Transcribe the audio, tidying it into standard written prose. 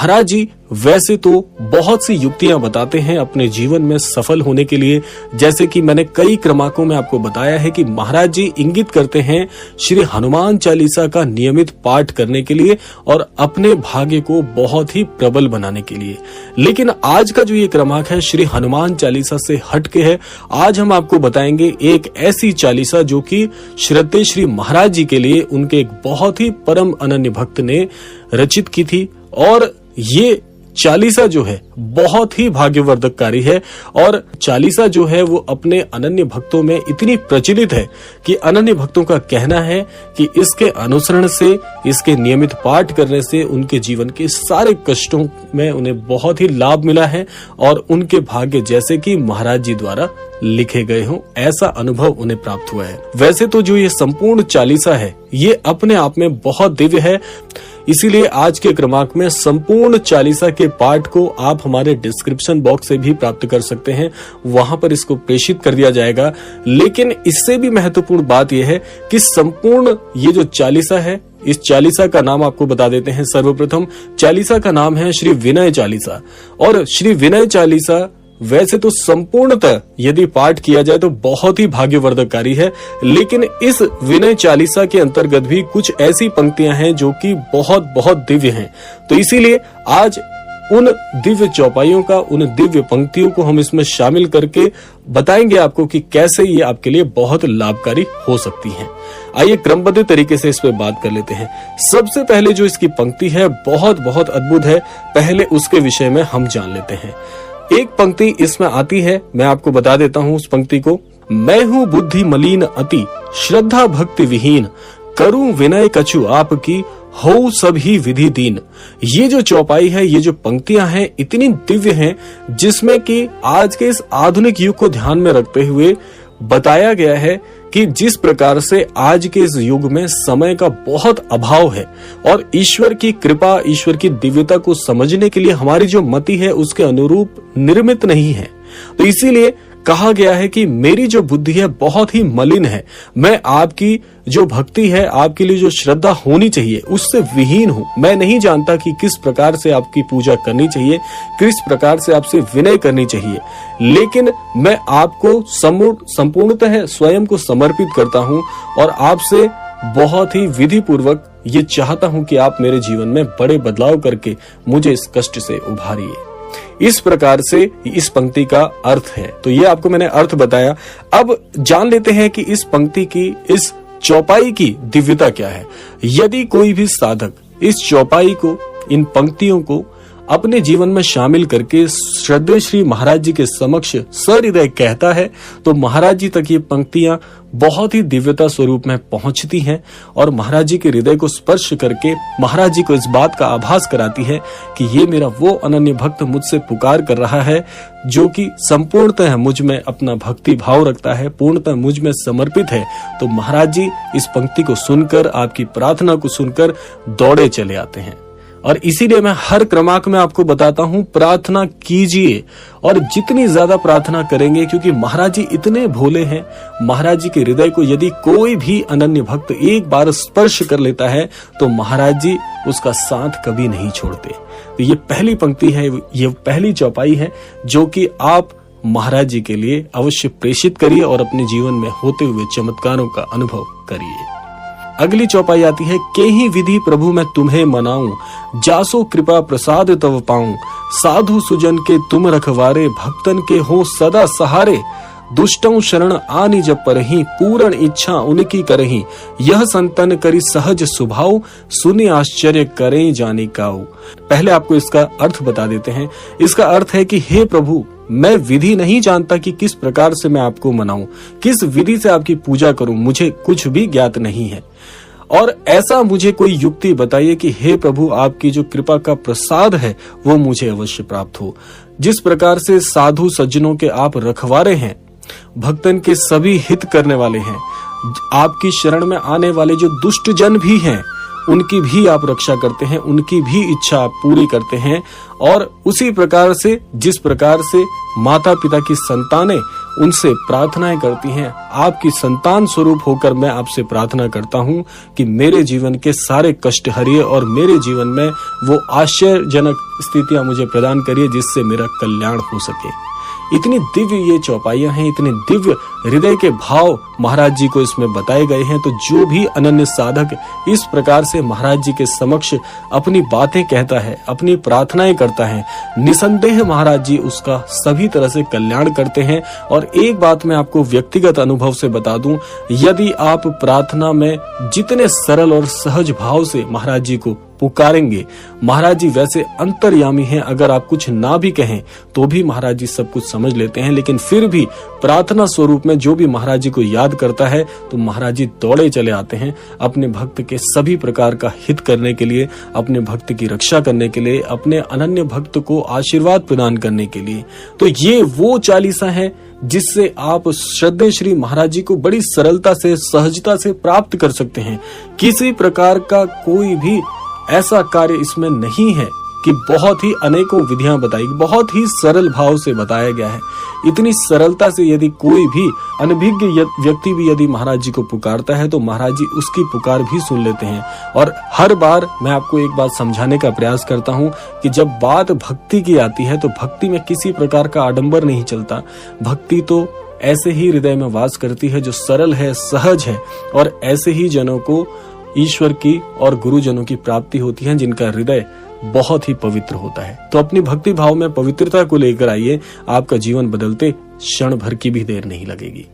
महाराज जी वैसे तो बहुत सी युक्तियां बताते हैं अपने जीवन में सफल होने के लिए, जैसे कि मैंने कई क्रमांकों में आपको बताया है कि महाराज जी इंगित करते हैं श्री हनुमान चालीसा का नियमित पाठ करने के लिए और अपने भाग्य को बहुत ही प्रबल बनाने के लिए। लेकिन आज का जो ये क्रमांक है श्री हनुमान चालीसा से हटके है। आज हम आपको बताएंगे एक ऐसी चालीसा जो कि श्रद्धेय श्री महाराज जी के लिए उनके एक बहुत ही परम अनन्य भक्त ने रचित की थी, और ये चालीसा जो है बहुत ही भाग्यवर्धककारी है। और चालीसा जो है वो अपने अनन्य भक्तों में इतनी प्रचलित है कि अनन्य भक्तों का कहना है कि इसके अनुसरण से, इसके नियमित पाठ करने से उनके जीवन के सारे कष्टों में उन्हें बहुत ही लाभ मिला है और उनके भाग्य जैसे कि महाराज जी द्वारा लिखे गए हों, ऐसा अनुभव उन्हें प्राप्त हुआ है। वैसे तो जो ये संपूर्ण चालीसा है ये अपने आप में बहुत दिव्य है, इसीलिए आज के क्रमांक में संपूर्ण चालीसा के पाठ को आप हमारे डिस्क्रिप्शन बॉक्स से भी प्राप्त कर सकते हैं, वहां पर इसको प्रेषित कर दिया जाएगा। लेकिन इससे भी महत्वपूर्ण बात यह है कि संपूर्ण ये जो चालीसा है, इस चालीसा का नाम आपको बता देते हैं। सर्वप्रथम चालीसा का नाम है श्री विनय चालीसा, और श्री विनय चालीसा वैसे तो संपूर्णतः यदि पाठ किया जाए तो बहुत ही भाग्यवर्धककारी है, लेकिन इस विनय चालीसा के अंतर्गत भी कुछ ऐसी पंक्तियां हैं जो कि बहुत बहुत दिव्य हैं। तो इसीलिए आज उन दिव्य चौपाइयों का, उन दिव्य पंक्तियों को हम इसमें शामिल करके बताएंगे आपको कि कैसे ये आपके लिए बहुत लाभकारी हो सकती हैं। आइए क्रमबद्ध तरीके से इस पे बात कर लेते हैं। सबसे पहले जो इसकी पंक्ति है बहुत बहुत अद्भुत है, पहले उसके विषय में हम जान लेते हैं। एक पंक्ति इसमें आती है, मैं आपको बता देता हूँ उस पंक्ति को। मैं हूँ बुद्धि मलिन अति, श्रद्धा भक्ति विहीन, करूं विनय कछु आपकी, हो सभी विधि दीन। ये जो चौपाई है, ये जो पंक्तियां हैं इतनी दिव्य हैं, जिसमें कि आज के इस आधुनिक युग को ध्यान में रखते हुए बताया गया है कि जिस प्रकार से आज के इस युग में समय का बहुत अभाव है और ईश्वर की कृपा, ईश्वर की दिव्यता को समझने के लिए हमारी जो मति है उसके अनुरूप निर्मित नहीं है, तो इसीलिए कहा गया है कि मेरी जो बुद्धि है बहुत ही मलिन है, मैं आपकी जो भक्ति है, आपके लिए जो श्रद्धा होनी चाहिए उससे विहीन हूँ। मैं नहीं जानता कि किस प्रकार से आपकी पूजा करनी चाहिए, किस प्रकार से आपसे विनय करनी चाहिए, लेकिन मैं आपको संपूर्णतः स्वयं को समर्पित करता हूँ और आपसे बहुत ही विधि पूर्वक ये चाहता हूँ कि आप मेरे जीवन में बड़े बदलाव करके मुझे इस कष्ट से उभारिए। इस प्रकार से इस पंक्ति का अर्थ है। तो ये आपको मैंने अर्थ बताया। अब जान लेते हैं कि इस पंक्ति की, इस चौपाई की दिव्यता क्या है। यदि कोई भी साधक इस चौपाई को, इन पंक्तियों को अपने जीवन में शामिल करके श्रद्धेय श्री महाराज जी के समक्ष सहृदय कहता है, तो महाराज जी तक ये पंक्तियां बहुत ही दिव्यता स्वरूप में पहुंचती हैं और महाराज जी के हृदय को स्पर्श करके महाराज जी को इस बात का आभास कराती है कि ये मेरा वो अनन्य भक्त मुझसे पुकार कर रहा है जो कि संपूर्णतः मुझ में अपना भक्ति भाव रखता है, पूर्णतः मुझ में समर्पित है। तो महाराज जी इस पंक्ति को सुनकर, आपकी प्रार्थना को सुनकर दौड़े चले आते हैं। और इसीलिए मैं हर क्रमांक में आपको बताता हूँ, प्रार्थना कीजिए और जितनी ज्यादा प्रार्थना करेंगे, क्योंकि महाराज जी इतने भोले हैं। महाराज जी के हृदय को यदि कोई भी अनन्य भक्त एक बार स्पर्श कर लेता है तो महाराज जी उसका साथ कभी नहीं छोड़ते। तो ये पहली पंक्ति है, ये पहली चौपाई है जो कि आप महाराज जी के लिए अवश्य प्रेषित करिए और अपने जीवन में होते हुए चमत्कारों का अनुभव करिए। अगली चौपाई आती है, के ही विधि प्रभु मैं तुम्हें मनाऊं, जासो कृपा प्रसाद तव पाऊं, साधु सुजन के तुम रखवारे, भक्तन के हो सदा सहारे, दुष्टों शरण आनी जब परही, पूर्ण इच्छा उनकी करही, यह संतन करी सहज स्वभाव, सुनि आश्चर्य करें जानी काऊ। पहले आपको इसका अर्थ बता देते हैं। इसका अर्थ है कि हे प्रभु, मैं विधि नहीं जानता कि किस प्रकार से मैं आपको मनाऊं, किस विधि से आपकी पूजा करूं, मुझे कुछ भी ज्ञात नहीं है। और ऐसा मुझे कोई युक्ति बताइए कि हे प्रभु, आपकी जो कृपा का प्रसाद है वो मुझे अवश्य प्राप्त हो। जिस प्रकार से साधु सज्जनों के आप रखवारे हैं, भक्तन के सभी हित करने वाले हैं, आपकी शरण में आने वाले जो दुष्ट जन भी हैं उनकी भी आप रक्षा करते हैं, उनकी भी इच्छा आप पूरी करते हैं। और उसी प्रकार से जिस प्रकार से माता पिता की संतानें उनसे प्रार्थनाएं करती हैं। आपकी संतान स्वरूप होकर मैं आपसे प्रार्थना करता हूं कि मेरे जीवन के सारे कष्ट हरिए और मेरे जीवन में वो आश्चर्यजनक स्थितियां मुझे प्रदान करिए जिससे मेरा कल्याण हो सके। इतनी दिव्य ये चौपाइयां हैं, इतने दिव्य हृदय के भाव महाराज जी को इसमें बताए गए हैं। तो जो भी अनन्य साधक इस प्रकार से महाराज जी के समक्ष अपनी बातें कहता है, अपनी प्रार्थनाएं करता है, निसंदेह महाराज जी उसका सभी तरह से कल्याण करते हैं। और एक बात मैं आपको व्यक्तिगत अनुभव से बता दूं, यदि आप प्रार्थना में जितने सरल और सहज भाव से महाराज जी को पुकारेंगे, महाराज जी वैसे अंतर्यामी हैं, अगर आप कुछ ना भी कहें तो भी महाराज जी सब कुछ समझ लेते हैं। लेकिन फिर भी प्रार्थना स्वरूप में जो भी महाराज जी को याद करता है तो महाराज जी दौड़े चले आते हैं अपने भक्त के सभी प्रकार का हित करने के लिए, अपने भक्त की रक्षा करने के लिए, अपने अनन्य भक्त को आशीर्वाद प्रदान करने के लिए। तो ये वो चालीसा है जिससे आप श्रद्धेय श्री महाराज जी को बड़ी सरलता से, सहजता से प्राप्त कर सकते हैं। किसी प्रकार का कोई भी ऐसा कार्य इसमें नहीं है कि बहुत ही अनेकों विधियां बताई, बहुत ही सरल भाव से बताया गया है। इतनी सरलता से यदि कोई भी अनभिज्ञ व्यक्ति भी यदि महाराज जी को पुकारता है तो महाराज जी उसकी पुकार भी सुन लेते हैं। और हर बार मैं आपको एक बात समझाने का प्रयास करता हूं कि जब बात भक्ति की आती है तो भक्ति में किसी प्रकार का आडंबर नहीं चलता। भक्ति तो ऐसे ही हृदय में वास करती है जो सरल है, सहज है, और ऐसे ही जनों को ईश्वर की और गुरुजनों की प्राप्ति होती है जिनका हृदय बहुत ही पवित्र होता है। तो अपनी भक्ति भाव में पवित्रता को लेकर आइए, आपका जीवन बदलते क्षण भर की भी देर नहीं लगेगी।